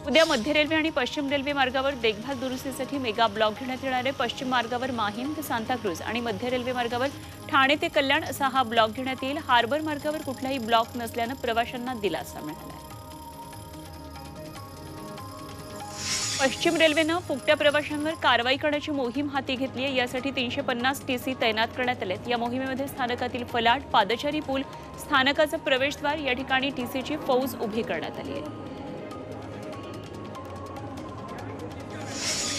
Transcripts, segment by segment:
उद्या मध्य रेल्वे आणि पश्चिम रेल्वे मार्गावर देखभाल दुरुस्तीसाठी मेगा ब्लॉक घेण्यात येणार आहे। पश्चिम मार्गावर माहीम ते सांताक्रूज आणि मध्य रेल्वे मार्गावर ठाणे ते कल्याण असा हा ब्लॉक घेण्यात येईल। हार्बर मार्गावर कुठलाही ब्लॉक नसल्याने प्रवाशांना दिलासा मिळाला आहे। पश्चिम रेल्वेने फुकट्या प्रवाशांवर कारवाई करण्याची मोहीम हाती घेतली आहे। यासाठी 350 टीसी तैनात करण्यात आले आहेत। या मोहिमेमध्ये स्थानकातील फलाट, पादचारी पूल, स्थानकाचं प्रवेशद्वार या ठिकाणी टीसीची फौज उभी करण्यात आली आहे।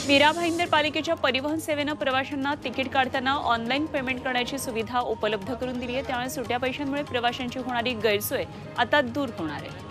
मीरा भाईंदर पालिकेच्या परिवहन सेवेनं प्रवाशांना तिकीट काढताना ऑनलाईन पेमेंट करण्याची सुविधा उपलब्ध करून दिली आहे। त्यामुळे सुट्या पैशांमुळे प्रवाशांची होणारी गैरसोय आता दूर होणार आहे।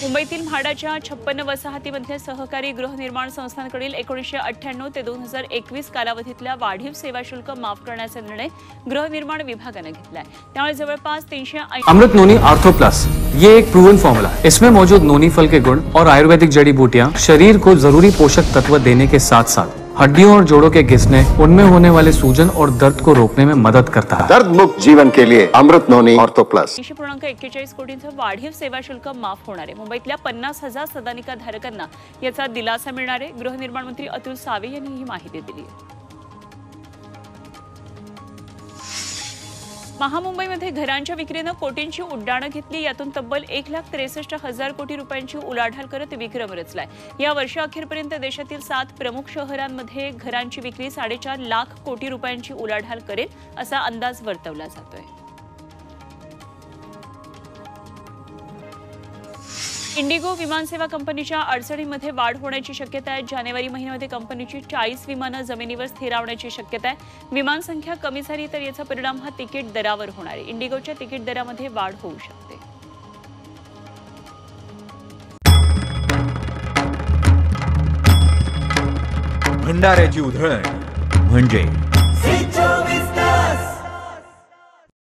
मुंबईतील म्हाडाच्या 56 वसाहतीमधल्या सहकारी गृहनिर्माण संस्थांकडील 1998 ते 2021 कालावधीतल्या वाढीव सेवा शुल्क माफ करण्याचा निर्णय गृहनिर्माण विभागाने घेतला आहे। त्यामुळे जवळपास 380 अमृत नोनी आर्थो प्लस ये एक प्रूवन फॉर्मूला है। इसमें मौजूद नोनी फल के गुण और आयुर्वेदिक जड़ी बूटियां शरीर को जरूरी पोषक तत्व देने के साथ साथ हड्डियों और जोड़ों के घिसने, उनमें होने वाले सूजन और दर्द को रोकने में मदद करता है। दर्द मुक्त जीवन के लिए अमृत नोनी ऑर्थो प्लस। 41 कोटींचं वाढीव सेवा शुल्क माफ होणार आहे। मुंबईतल्या 50,000 सदानिका धारकांना याचा दिलासा मिळणार आहे। गृहनिर्माण मंत्री अतुल सावे यांनी ही माहिती दिली आहे। महामुंबईमध्ये घरांच्या विक्रीनं कोटींची उड्डाणं घेतली। यातून तब्बल 1,63,000 कोटी रुपयांची उलाढाल करत विक्रम रचलाय। या वर्षाअखेरपर्यंत देशातील 7 प्रमुख शहरांमध्ये घरांची विक्री 4.5 लाख कोटी रुपयांची उलाढाल करेल असा अंदाज वर्तवला जातोय। इंडिगो विमानसेवा कंपनीच्या अडचणींमध्ये वाढ होण्याची शक्यता आहे। जानेवारी महिन्यामध्ये कंपनीची 40 विमानं जमिनीवर स्थिरावण्याची शक्यता आहे। विमान संख्या कमी झाली तर याचा परिणाम हा तिकीट दरावर होणार आहे। इंडिगोच्या तिकीट दरामध्ये वाढ होऊ शकते। भंडाऱ्याची उधळण म्हणजे